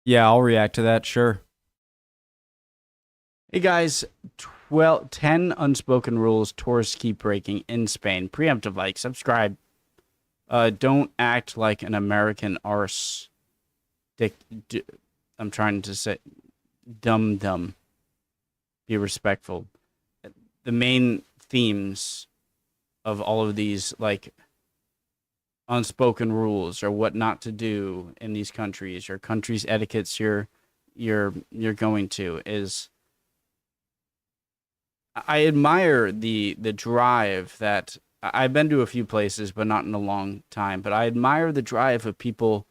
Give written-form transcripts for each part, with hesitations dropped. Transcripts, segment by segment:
Yeah, I'll react to that, sure. Hey guys, 10 unspoken rules tourists keep breaking in Spain. Preemptive like, subscribe. Don't act like an American arse. Dick, I'm trying to say dumb. Be respectful. The main themes of all of these, like, unspoken rules or what not to do in these countries or countries etiquettes you're going to is I admire the drive that I've been to a few places, but not in a long time. But I admire the drive of people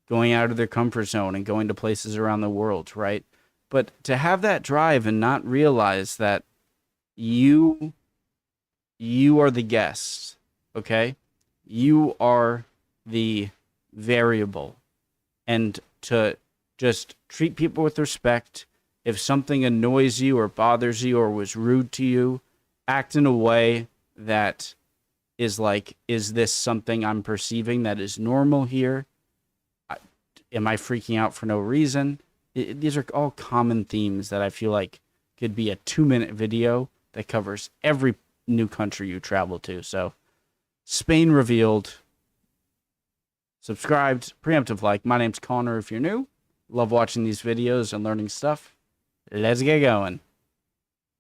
going out of their comfort zone and going to places around the world, right? But to have that drive and not realize that you you are the guest, okay? You are the variable, and to just treat people with respect. If something annoys you or bothers you or was rude to you, act in a way that is like, is this something I'm perceiving that is normal here? Am I freaking out for no reason? These are all common themes that I feel like could be a 2-minute video that covers every new country you travel to. So, Spain revealed. Subscribed, preemptive like. My name's Connor if you're new. Love watching these videos and learning stuff. Let's get going.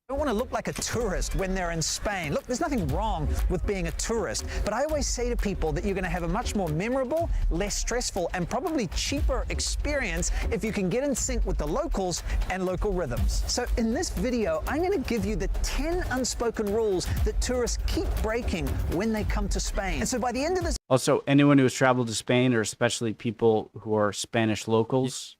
Don't want to look like a tourist when they're in Spain. Look, there's nothing wrong with being a tourist, but I always say to people that you're going to have a much more memorable, less stressful, and probably cheaper experience if you can get in sync with the locals and local rhythms. So in this video, I'm going to give you the 10 unspoken rules that tourists keep breaking when they come to Spain. And so by the end of this... Also, anyone who has traveled to Spain, or especially people who are Spanish locals,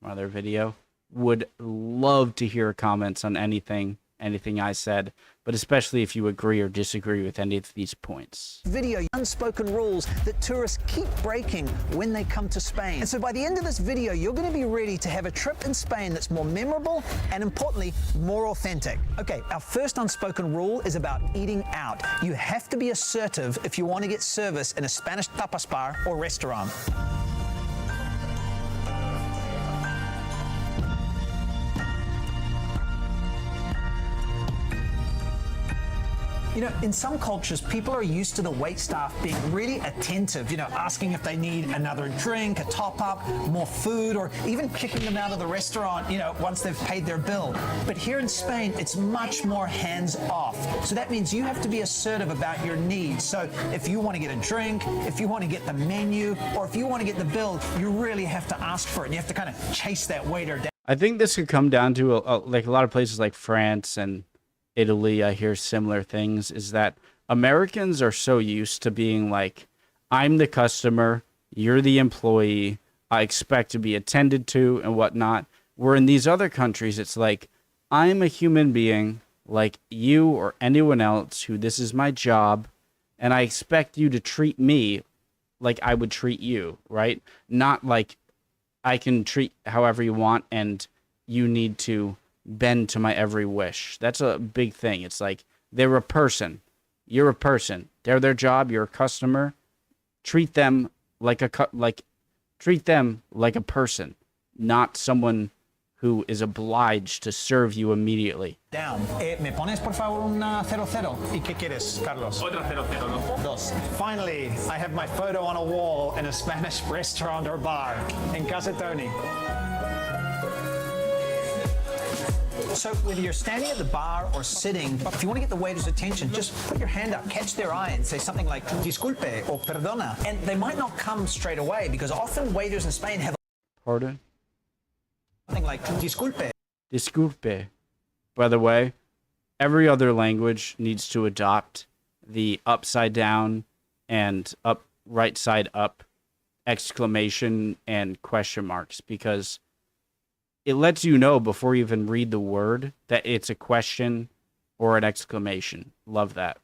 my other video, would love to hear comments on anything I said, but especially if you agree or disagree with any of these points. Video, unspoken rules that tourists keep breaking when they come to Spain. And so by the end of this video, you're going to be ready to have a trip in Spain that's more memorable and, importantly, more authentic. Okay, our first unspoken rule is about eating out. You have to be assertive if you want to get service in a Spanish tapas bar or restaurant. You know, in some cultures, people are used to the waitstaff being really attentive, you know, asking if they need another drink, a top-up, more food, or even kicking them out of the restaurant, you know, once they've paid their bill. But here in Spain, it's much more hands-off. So that means you have to be assertive about your needs. So if you want to get a drink, if you want to get the menu, or if you want to get the bill, you really have to ask for it. And you have to kind of chase that waiter down. I think this could come down to like a lot of places like France and Italy. I hear similar things, is that Americans are so used to being like, I'm the customer, you're the employee, I expect to be attended to and whatnot. Where in these other countries, it's like, I'm a human being like you or anyone else who this is my job, and I expect you to treat me like I would treat you, right? Not like I can treat however you want and you need to bend to my every wish. That's a big thing. It's like, they're a person. You're a person. They're their job. You're a customer. Treat them like a person, not someone who is obliged to serve you immediately. Down. ¿Me pones, por favor, un 00? ¿Y qué quieres, Carlos? Otra 00, ¿no? Dos. Finally, I have my photo on a wall in a Spanish restaurant or bar in Casa Tony. So whether you're standing at the bar or sitting, if you want to get the waiter's attention, just put your hand up, catch their eye, and say something like disculpe or perdona. And they might not come straight away, because often waiters in Spain have Pardon? something like disculpe. Disculpe. By the way, every other language needs to adopt the upside down and up, right side up exclamation and question marks, because it lets you know before you even read the word that it's a question or an exclamation. Love that.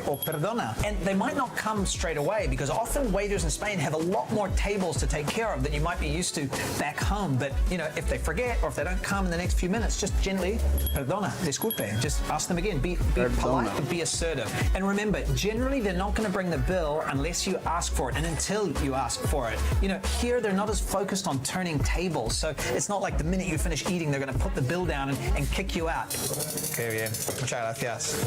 or perdona. And they might not come straight away because often waiters in Spain have a lot more tables to take care of than you might be used to back home. But, you know, if they forget or if they don't come in the next few minutes, just gently, perdona, disculpe. Just ask them again. Be polite, but be assertive. And remember, generally they're not going to bring the bill unless you ask for it and until you ask for it. You know, here they're not as focused on turning tables. So it's not like the minute you finish eating, they're going to put the bill down and kick you out. Okay, bien. Muchas gracias.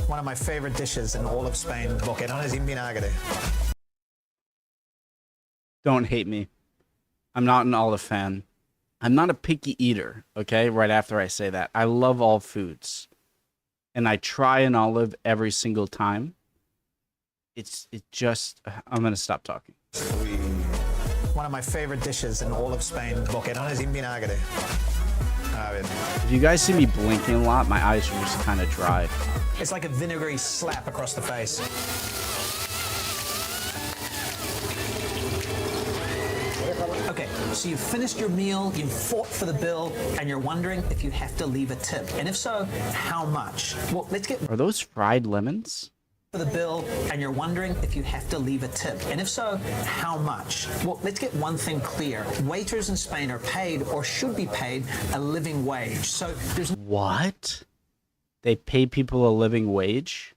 One of my favorite dishes in all of Spain, boquerones en vinagre. Don't hate me. I'm not an olive fan. I'm not a picky eater, okay? Right after I say that. I love all foods. And I try an olive every single time. I'm going to stop talking. One of my favorite dishes in all of Spain, boquerones en vinagre. If you guys see me blinking a lot, my eyes are just kind of dry. It's like a vinegary slap across the face. Okay, so you've finished your meal, you've fought for the bill, and you're wondering if you have to leave a tip. And if so, how much? Well, let's get Are those fried lemons? for the bill, and you're wondering if you have to leave a tip. And if so, how much? Well, let's get one thing clear. Waiters in Spain are paid, or should be paid, a living wage. So there's What? They pay people a living wage?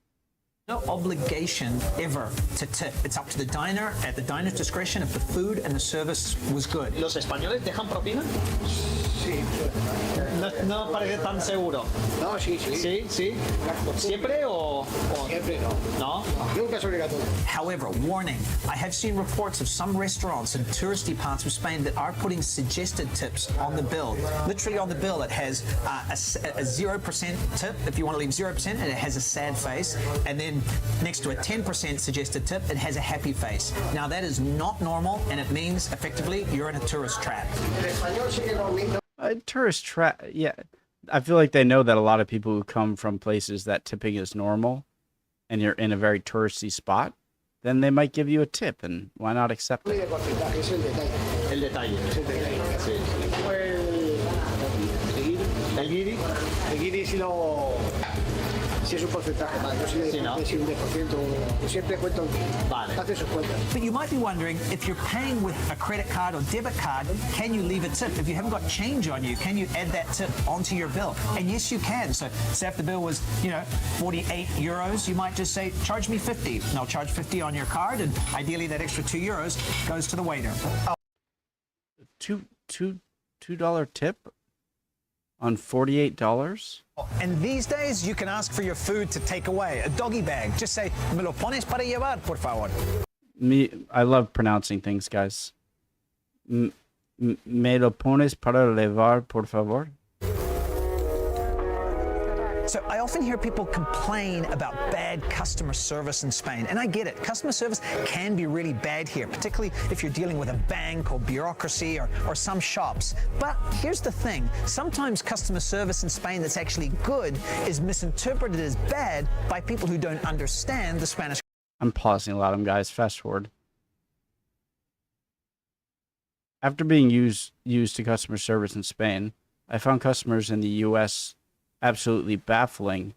no obligation ever to tip. It's up to the diner, at the diner's discretion, if the food and the service was good. ¿Los españoles dejan propina? Sí. No parece tan seguro. No, sí, sí. ¿Sí? ¿Sí? ¿Siempre o...? Siempre no. ¿No? Nunca es obligatorio. However, warning, I have seen reports of some restaurants in touristy parts of Spain that are putting suggested tips on the bill. Literally on the bill, it has a 0% tip if you want to leave 0%, and it has a sad face. And then next to a 10% suggested tip, it has a happy face. Now, that is not normal, and it means, effectively, you're in a tourist trap. El español sí que no. A tourist trap, yeah. I feel like they know that a lot of people who come from places that tipping is normal and you're in a very touristy spot, then they might give you a tip, and why not accept it? El porcentaje es el detalle. El detalle. Es el detalle. Sí. Como ¿El guiri? el guiri si es un porcentaje más. No sé Sí, ¿no? si un 10%. Yo siempre cuento. Vale. Hace sus cuentas. But you might be wondering, if you're paying with a credit card or debit card, can you leave a tip? If you haven't got change on you, can you add that tip onto your bill? And yes, you can. So say if the bill was, 48 euros, you might just say, charge me 50. And I'll charge 50 on your card, and ideally that extra 2 euros goes to the waiter. $2 tip on $48? And these days, you can ask for your food to take away, a doggy bag. Just say, me lo pones para llevar, por favor. I love pronouncing things, guys. Me lo pones para llevar, por favor? So I often hear people complain about bad customer service in Spain, and I get it. Customer service can be really bad here, particularly if you're dealing with a bank or bureaucracy or some shops. But here's the thing. Sometimes customer service in Spain that's actually good is misinterpreted as bad by people who don't understand the Spanish. I'm pausing a lot, guys. Fast forward. After being used to customer service in Spain, I found customers in the U.S. absolutely baffling,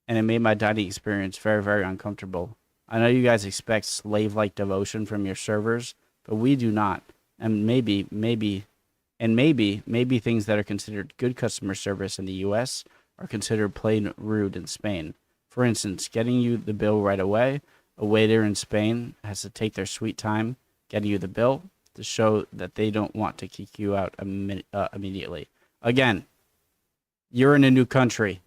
and it made my dining experience very, very uncomfortable. I know you guys expect slave-like devotion from your servers, but we do not. And maybe things that are considered good customer service in the U.S. are considered plain rude in Spain. For instance, getting you the bill right away. A waiter in Spain has to take their sweet time getting you the bill to show that they don't want to kick you out immediately. Again, you're in a new country.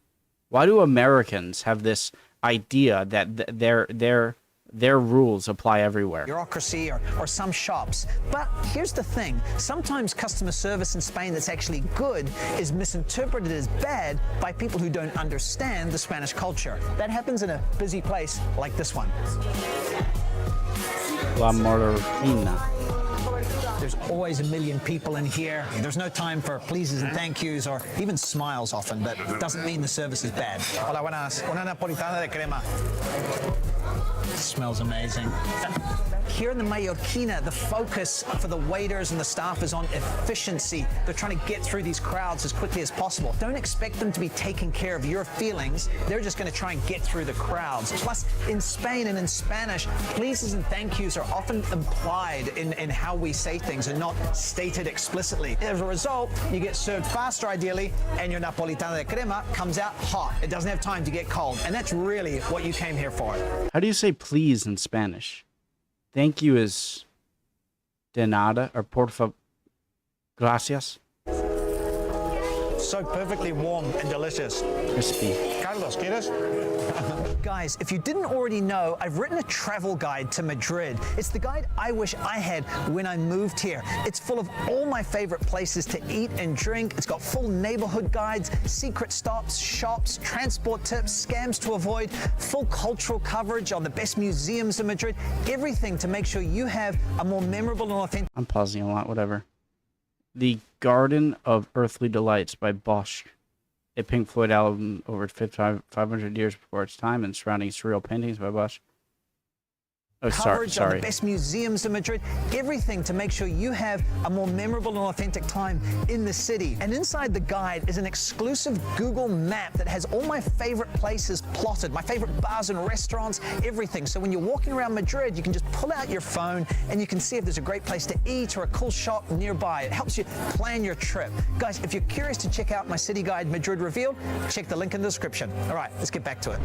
Why do Americans have this idea that their rules apply everywhere? Bureaucracy or some shops. But here's the thing. Sometimes customer service in Spain that's actually good is misinterpreted as bad by people who don't understand the Spanish culture. That happens in a busy place like this one. La Marroquina. There's always a million people in here. There's no time for pleases and thank yous or even smiles often, but it doesn't mean the service is bad. Hola, buenas. Una napolitana de crema. Smells amazing. Here in the Mallorquina, the focus for the waiters and the staff is on efficiency. They're trying to get through these crowds as quickly as possible. Don't expect them to be taking care of your feelings. They're just going to try and get through the crowds. Plus, in Spain and in Spanish, pleases and thank yous are often implied in how we say things and not stated explicitly. As a result, you get served faster, ideally, and your Napolitana de crema comes out hot. It doesn't have time to get cold, and that's really what you came here for. How do you say please in Spanish? Thank you is de nada, or por favor, gracias. So perfectly warm and delicious. Crispy. Carlos, ¿quieres? Guys, if you didn't already know, I've written a travel guide to Madrid. It's the guide I wish I had when I moved here. It's full of all my favorite places to eat and drink. It's got full neighborhood guides, secret stops, shops, transport tips, scams to avoid, full cultural coverage on the best museums in Madrid, everything to make sure you have a more memorable and authentic. I'm pausing a lot, whatever. The Garden of Earthly Delights by Bosch, a Pink Floyd album over 500 years before its time, and surrounding surreal paintings by Bosch. Oh, Coverage sorry. of the best museums in Madrid, everything to make sure you have a more memorable and authentic time in the city. And inside the guide is an exclusive Google map that has all my favorite places plotted, my favorite bars and restaurants, everything. So when you're walking around Madrid, you can just pull out your phone and you can see if there's a great place to eat or a cool shop nearby. It helps you plan your trip. Guys, if you're curious to check out my city guide, Madrid Revealed, check the link in the description. All right, let's get back to it.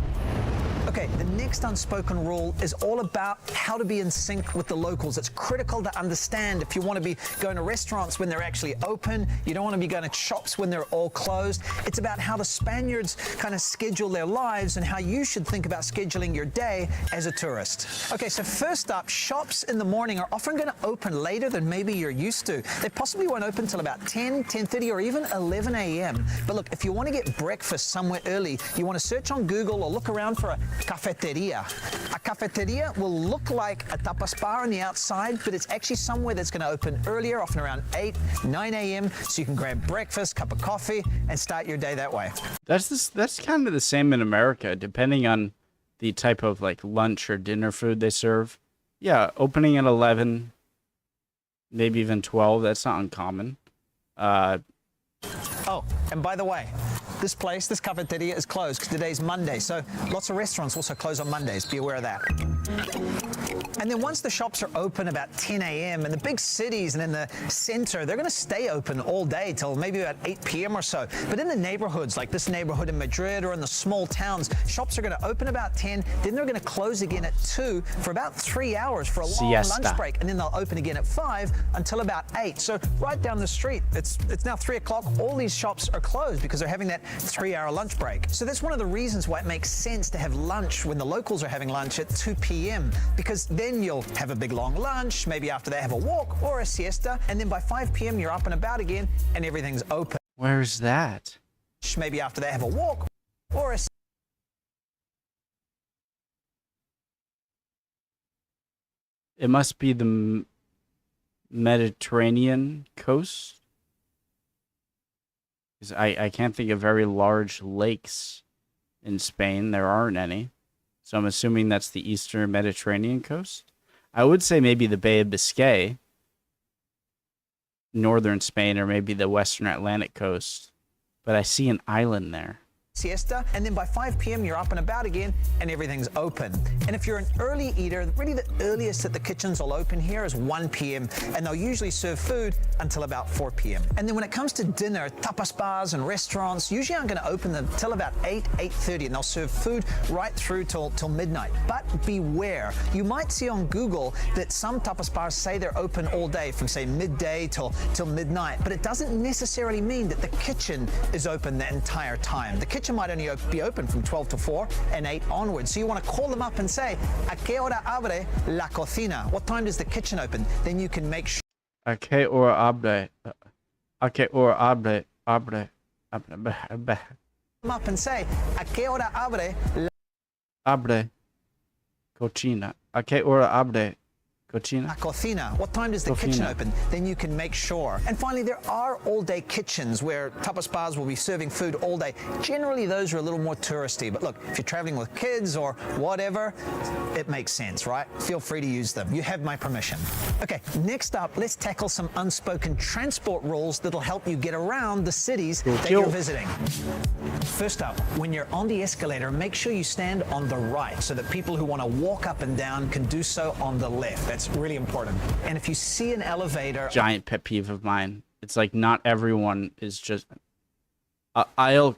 Okay, the next unspoken rule is all about how to be in sync with the locals. It's critical to understand if you want to be going to restaurants when they're actually open. You don't want to be going to shops when they're all closed. It's about how the Spaniards kind of schedule their lives and how you should think about scheduling your day as a tourist. Okay, so first up, shops in the morning are often going to open later than maybe you're used to. They possibly won't open until about 10, 10:30, or even 11 a.m. But look, if you want to get breakfast somewhere early, you want to search on Google or look around for a cafeteria. A cafeteria will look like a tapas bar on the outside, but it's actually somewhere that's going to open earlier, often around 8, 9 a.m., so you can grab breakfast, cup of coffee, and start your day that way. That's kind of the same in America, depending on the type of like lunch or dinner food they serve. Yeah, opening at 11, maybe even 12. That's not uncommon. Oh, and by the way, this place, this cafeteria is closed because today's Monday, so lots of restaurants also close on Mondays. Be aware of that. And then once the shops are open about 10 a.m. in the big cities and in the center, they're going to stay open all day till maybe about 8 p.m. or so. But in the neighborhoods, like this neighborhood in Madrid or in the small towns, shops are going to open about 10, then they're going to close again at 2 for about 3 hours for a long lunch break, and then they'll open again at 5 until about 8. So right down the street, it's now 3 o'clock, all these shops are closed because they're having that 3-hour lunch break. So that's one of the reasons why it makes sense to have lunch when the locals are having lunch at 2 p.m. because then you'll have a big long lunch, maybe after that have a walk or a siesta, and then by 5 p.m. you're up and about again and everything's open. Where's that? Maybe after that have a walk or a It must be the Mediterranean coast. I can't think of very large lakes in Spain. There aren't any. So I'm assuming that's the eastern Mediterranean coast. I would say maybe the Bay of Biscay, northern Spain, or maybe the western Atlantic coast. But I see an island there. Siesta, and then by 5 p.m. you're up and about again and everything's open. And if you're an early eater, really the earliest that the kitchens will open here is 1 p.m. and they'll usually serve food until about 4 p.m. And then when it comes to dinner, tapas bars and restaurants usually aren't going to open until about 8, 8:30, and they'll serve food right through till midnight. But beware, you might see on Google that some tapas bars say they're open all day from say midday till midnight, but it doesn't necessarily mean that the kitchen is open the entire time. The kitchen might only be open from 12 to 4 and 8 onwards. So you want to call them up and say, ¿A qué hora abre la cocina? What time does the kitchen open? Then you can make sure. ¿A qué hora abre? ¿A qué hora abre? Abre. Them up and say, ¿A qué hora abre la Abre. Cocina. ¿A qué hora abre? Cochina. Cocina. What time does the kitchen open? Then you can make sure. And finally, there are all-day kitchens where tapas bars will be serving food all day. Generally, those are a little more touristy. But look, if you're traveling with kids or whatever, it makes sense, right? Feel free to use them. You have my permission. Okay, next up, let's tackle some unspoken transport rules that'll help you get around the cities that you're visiting. First up, when you're on the escalator, make sure you stand on the right so that people who want to walk up and down can do so on the left. That's really important. And if you see an elevator... Giant pet peeve of mine. It's like not everyone is just... I'll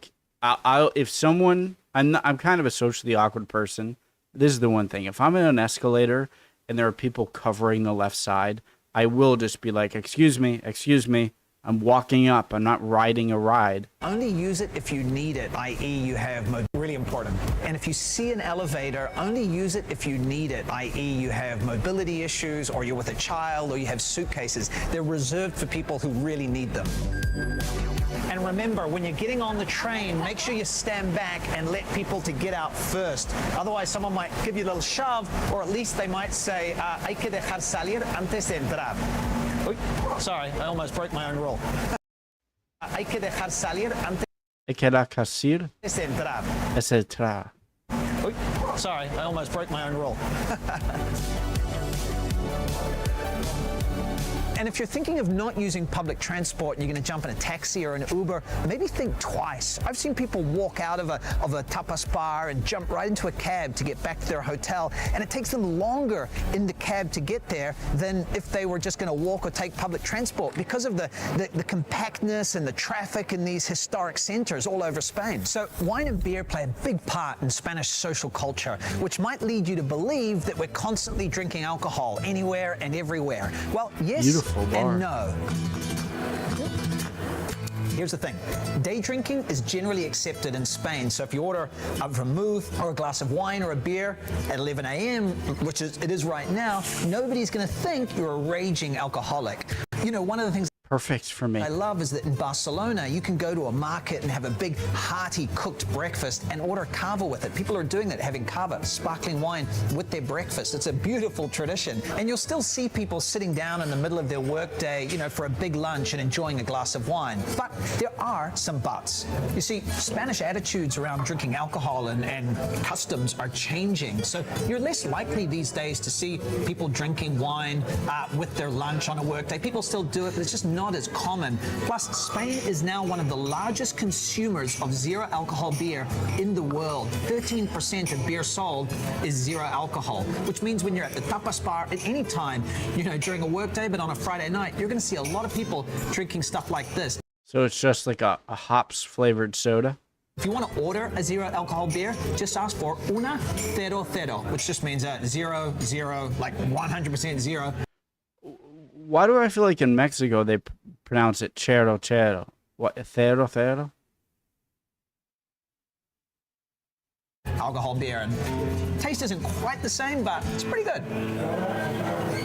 if someone... I'm kind of a socially awkward person. This is the one thing. If I'm in an escalator and there are people covering the left side, I will just be like, excuse me, I'm walking up. I'm not riding a ride. Only use it if you need it, i.e. you have really important. And if you see an elevator, only use it if you need it, i.e. you have mobility issues or you're with a child or you have suitcases. They're reserved for people who really need them. And remember, when you're getting on the train, make sure you stand back and let people to get out first. Otherwise, someone might give you a little shove, or at least they might say, hay que dejar salir antes de entrar. Oy, sorry, I almost broke my own rule. Hay que dejar salir antes de entrar. Oy, sorry, I almost broke my own rule. And if you're thinking of not using public transport and you're going to jump in a taxi or an Uber, maybe think twice. I've seen people walk out of a tapas bar and jump right into a cab to get back to their hotel, and it takes them longer in the cab to get there than if they were just going to walk or take public transport because of the compactness and the traffic in these historic centers all over Spain. So wine and beer play a big part in Spanish social culture, which might lead you to believe that we're constantly drinking alcohol anywhere and everywhere. Well, yes. Beautiful bar. And no. Here's the thing. Day drinking is generally accepted in Spain. So if you order a vermouth or a glass of wine or a beer at 11 a.m., which it is right now, nobody's going to think you're a raging alcoholic. You know, one of the things perfect for me I love is that in Barcelona, you can go to a market and have a big, hearty, cooked breakfast and order cava with it. People are doing that, having cava, sparkling wine, with their breakfast. It's a beautiful tradition. And you'll still see people sitting down in the middle of their workday, you know, for a big lunch and enjoying a glass of wine. But there are some buts. You see, Spanish attitudes around drinking alcohol and customs are changing. So you're less likely these days to see people drinking wine with their lunch on a workday. People still do it, but it's just not as common. Plus, Spain is now one of the largest consumers of zero alcohol beer in the world. 13% of beer sold is zero alcohol, which means when you're at the tapas bar at any time, you know, during a workday, but on a Friday night, you're going to see a lot of people drinking stuff like this. So it's just like a hops flavored soda. If you want to order a zero alcohol beer, just ask for una cero cero, which just means zero, zero, like 100% zero. Why do I feel like in Mexico they pronounce it chero chero? What, cero cero? Alcohol beer, and taste isn't quite the same, but it's pretty good.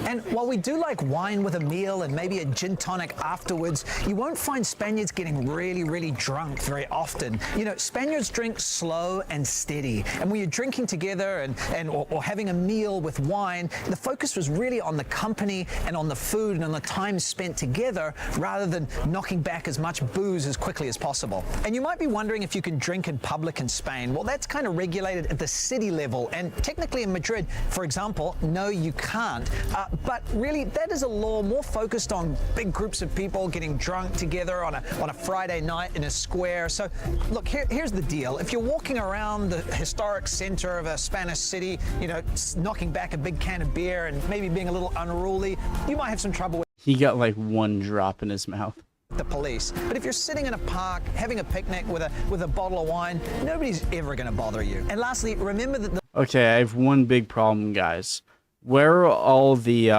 And while we do like wine with a meal and maybe a gin tonic afterwards, you won't find Spaniards getting really, really drunk very often. You know, Spaniards drink slow and steady. And when you're drinking together or having a meal with wine, the focus was really on the company and on the food and on the time spent together rather than knocking back as much booze as quickly as possible. And you might be wondering if you can drink in public in Spain. Well, that's kind of regulated at the city level. And technically in Madrid, for example, no, you can't. But really, that is a law more focused on big groups of people getting drunk together on a Friday night in a square. So, look, here's the deal. If you're walking around the historic center of a Spanish city, you know, knocking back a big can of beer and maybe being a little unruly, you might have some trouble with He got like one drop in his mouth. the police. But if you're sitting in a park having a picnic with a bottle of wine, nobody's ever going to bother you. And lastly, remember that Okay, I have one big problem, guys. Where are all the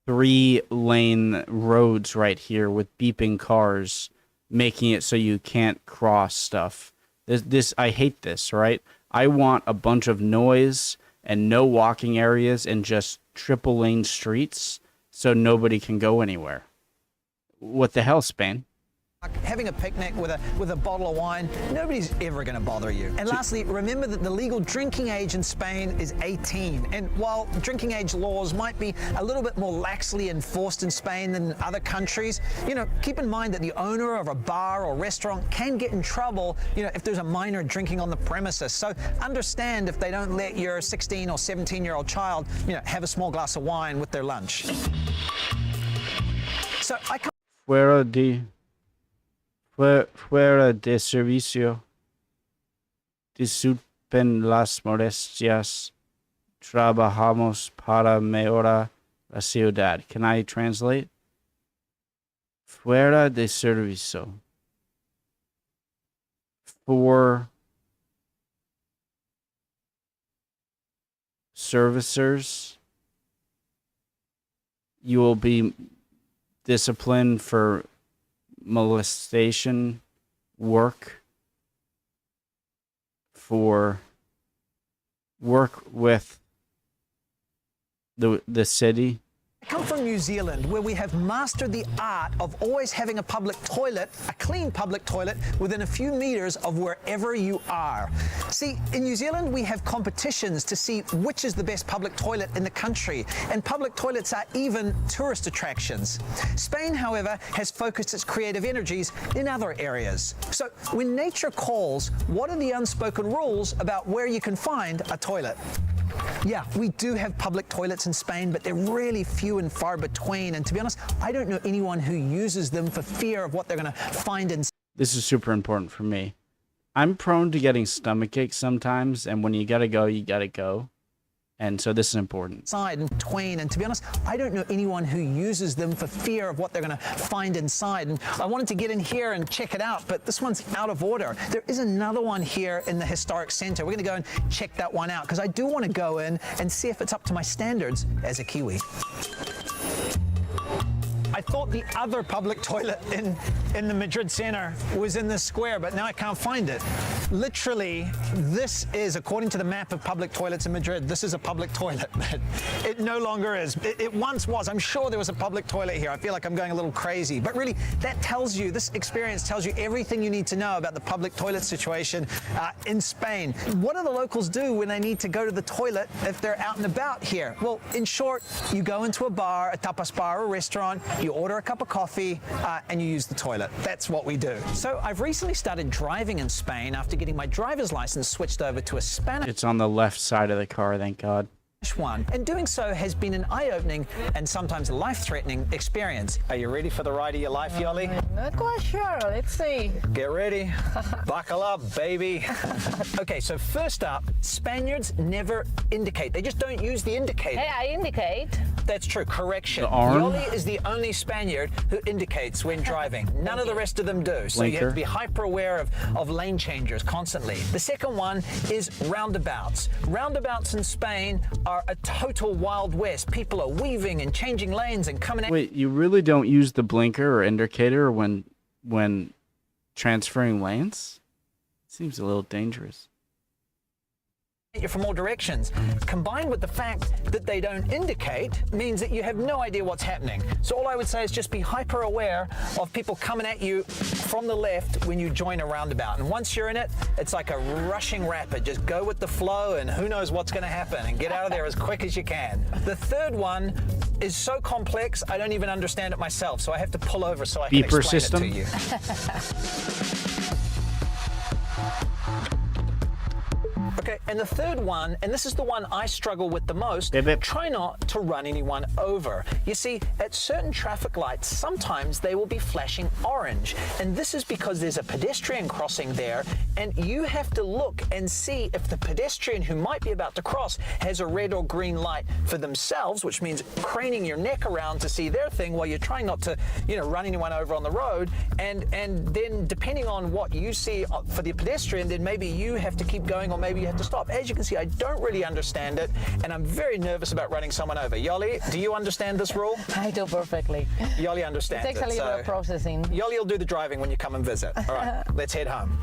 3-lane roads right here with beeping cars making it so you can't cross stuff? This I hate this, right? I want a bunch of noise and no walking areas and just triple lane streets so nobody can go anywhere. What the hell, Spain? having a picnic with a bottle of wine, nobody's ever going to bother you. And lastly, remember that the legal drinking age in Spain is 18. And while drinking age laws might be a little bit more laxly enforced in Spain than in other countries, you know, keep in mind that the owner of a bar or restaurant can get in trouble, you know, if there's a minor drinking on the premises. So understand if they don't let your 16 or 17-year-old child, you know, have a small glass of wine with their lunch. So I can't. Fuera de servicio, disculpen las molestias, trabajamos para mejorar la ciudad. Can I translate? Fuera de servicio. For servicers, you will be disciplined for molestation work with the city. I come from New Zealand, where we have mastered the art of always having a public toilet, a clean public toilet, within a few meters of wherever you are. See, in New Zealand, we have competitions to see which is the best public toilet in the country, and public toilets are even tourist attractions. Spain, however, has focused its creative energies in other areas. So when nature calls, what are the unspoken rules about where you can find a toilet? Yeah, we do have public toilets in Spain, but they're really few and far between. And to be honest, I don't know anyone who uses them for fear of what they're going to find inside. This is super important for me. I'm prone to getting stomachache sometimes, and when you gotta go, you gotta go. And so this is important. And between, and to be honest, I don't know anyone who uses them for fear of what they're going to find inside. And I wanted to get in here and check it out, but this one's out of order. There is another one here in the historic center. We're going to go and check that one out because I do want to go in and see if it's up to my standards as a Kiwi. I thought the other public toilet in the Madrid center was in this square, but now I can't find it. Literally, this is, according to the map of public toilets in Madrid, this is a public toilet, but it no longer is. It once was. I'm sure there was a public toilet here. I feel like I'm going a little crazy, but really, that tells you, this experience tells you everything you need to know about the public toilet situation in Spain. What do the locals do when they need to go to the toilet if they're out and about here? Well, in short, you go into a bar, a tapas bar, or a restaurant, you order a cup of coffee, and you use the toilet. That's what we do. So I've recently started driving in Spain after getting my driver's license switched over to a Spanish It's on the left side of the car, thank God. one. And doing so has been an eye-opening and sometimes life-threatening experience. Are you ready for the ride of your life, Yoli? Not quite sure. Let's see. Get ready. Buckle up, baby. Okay, so first up, Spaniards never indicate. They just don't use the indicator. Hey, I indicate. That's true. Correction. The arm? Yoli is the only Spaniard who indicates when driving. None of the rest of them do. So you have to be hyper aware of lane changers constantly. The second one is roundabouts. Roundabouts in Spain are a total Wild West. People are weaving and changing lanes and coming out. Wait, you really don't use the blinker or indicator when transferring lanes? Seems a little dangerous. You from all directions. Combined with the fact that they don't indicate means that you have no idea what's happening. So all I would say is just be hyper aware of people coming at you from the left when you join a roundabout. And once you're in it, it's like a rushing rapid. Just go with the flow and who knows what's going to happen and get out of there as quick as you can. The third one is so complex, I don't even understand it myself. So I have to pull over so I can Beeper explain system? it to you. Okay, and the third one, and this is the one I struggle with the most, Bip, bip. try not to run anyone over. You see, at certain traffic lights, sometimes they will be flashing orange, and this is because there's a pedestrian crossing there, and you have to look and see if the pedestrian who might be about to cross has a red or green light for themselves, which means craning your neck around to see their thing while you're trying not to, run anyone over on the road, and then depending on what you see for the pedestrian, then maybe you have to keep going or maybe you have to stop. As you can see, I don't really understand it, and I'm very nervous about running someone over. Yoli, do you understand this rule? I do perfectly. Yoli understands It takes a little bit of processing. Yoli will do the driving when you come and visit. All right, let's head home.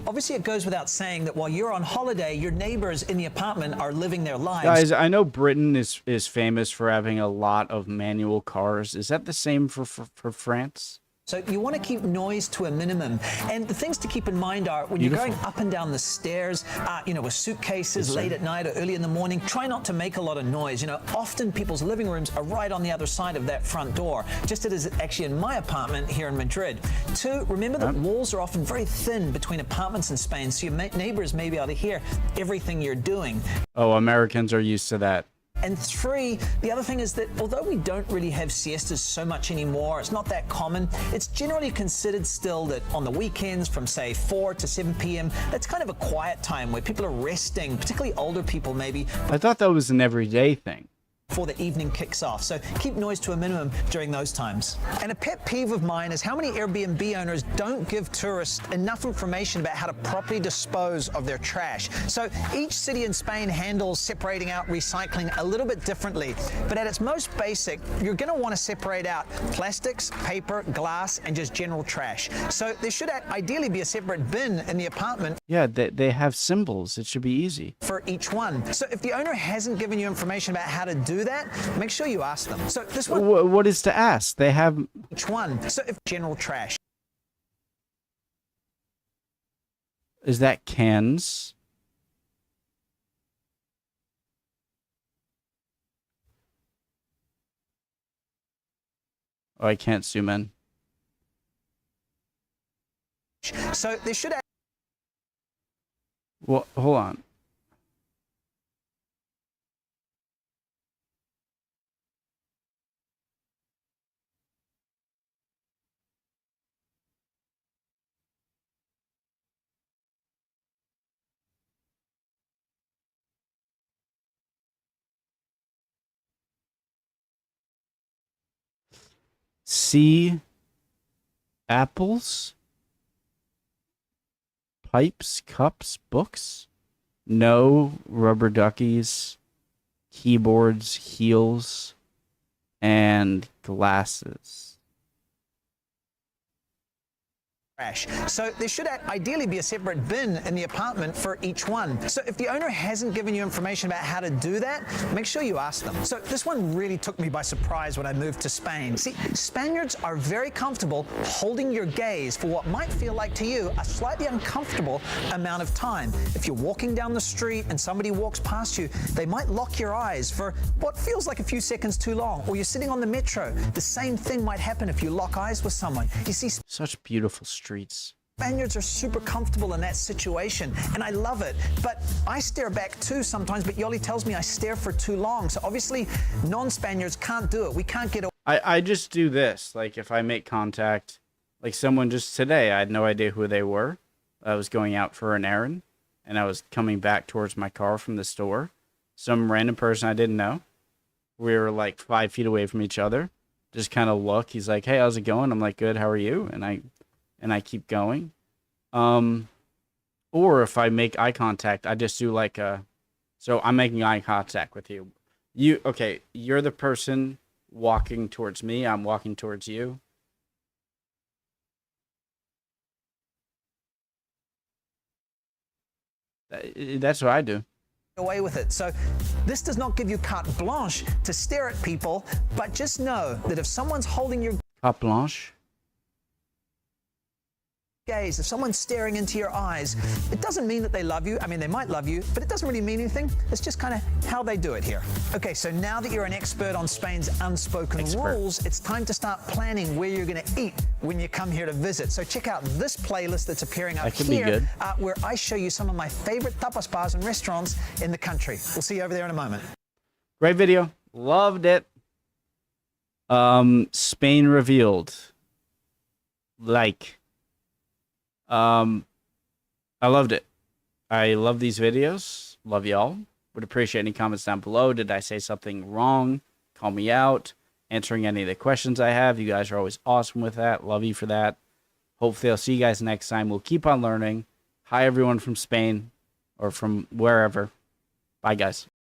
Obviously, it goes without saying that while you're on holiday, your neighbors in the apartment are living their lives. Guys, I know Britain is famous for having a lot of manual cars. Is that the same for France? So you want to keep noise to a minimum. And the things to keep in mind are when you're going up and down the stairs, with suitcases late at night or early in the morning, try not to make a lot of noise. Often people's living rooms are right on the other side of that front door, just as it is actually in my apartment here in Madrid. 2, remember that walls are often very thin between apartments in Spain, so your neighbors may be able to hear everything you're doing. Oh, Americans are used to that. And 3, the other thing is that although we don't really have siestas so much anymore, it's not that common, it's generally considered still that on the weekends from, say, 4 to 7 p.m., that's kind of a quiet time where people are resting, particularly older people maybe. I thought that was an everyday thing. Before the evening kicks off. So keep noise to a minimum during those times. And a pet peeve of mine is how many Airbnb owners don't give tourists enough information about how to properly dispose of their trash. So each city in Spain handles separating out recycling a little bit differently. But at its most basic, you're going to want to separate out plastics, paper, glass, and just general trash. So there should ideally be a separate bin in the apartment. Yeah, they have symbols. It should be easy. For each one. So if the owner hasn't given you information about how to do that, make sure you ask them. So this one. What is to ask? They have Each one. So if general trash. Is that cans? Oh, I can't zoom in. So there should. Well, hold on. C. Apples, pipes, cups, books. No rubber duckies, keyboards, heels, and glasses. Trash. So there should ideally be a separate bin in the apartment for each one. So if the owner hasn't given you information about how to do that, make sure you ask them. So this one really took me by surprise when I moved to Spain. See, Spaniards are very comfortable holding your gaze for what might feel like to you a slightly uncomfortable amount of time. If you're walking down the street and somebody walks past you, they might lock your eyes for what feels like a few seconds too long. Or you're sitting on the metro. The same thing might happen if you lock eyes with someone. You see, Such beautiful streets. Spaniards are super comfortable in that situation, and I love it. But I stare back too sometimes, but Yoli tells me I stare for too long. So obviously, non-Spaniards can't do it. We can't get away. I just do this. Like if I make contact, like someone just today, I had no idea who they were. I was going out for an errand, and I was coming back towards my car from the store. Some random person I didn't know. We were like 5 feet away from each other. Just kind of look. He's like, "Hey, how's it going?" I'm like, "Good. How are you?" And I keep going. Or if I make eye contact, I just do like so I'm making eye contact with you. You're the person walking towards me. I'm walking towards you. That's what I do. Away with it. So this does not give you carte blanche to stare at people, but just know that if someone's holding your Carte blanche. gaze, if someone's staring into your eyes, it doesn't mean that they love you. I mean, they might love you, but it doesn't really mean anything. It's just kind of how they do it here. Okay, so now that you're an expert on Spain's unspoken rules, it's time to start planning where you're going to eat when you come here to visit. So check out this playlist that's appearing up here, where I show you some of my favorite tapas bars and restaurants in the country. We'll see you over there in a moment. Great video. Loved it. Spain revealed. I loved it. I love these videos. Love y'all. Would appreciate any comments down below. Did I say something wrong? Call me out. Answering any of the questions I have. You guys are always awesome with that. Love you for that. Hopefully I'll see you guys next time. We'll keep on learning. Hi everyone from Spain or from wherever. Bye guys.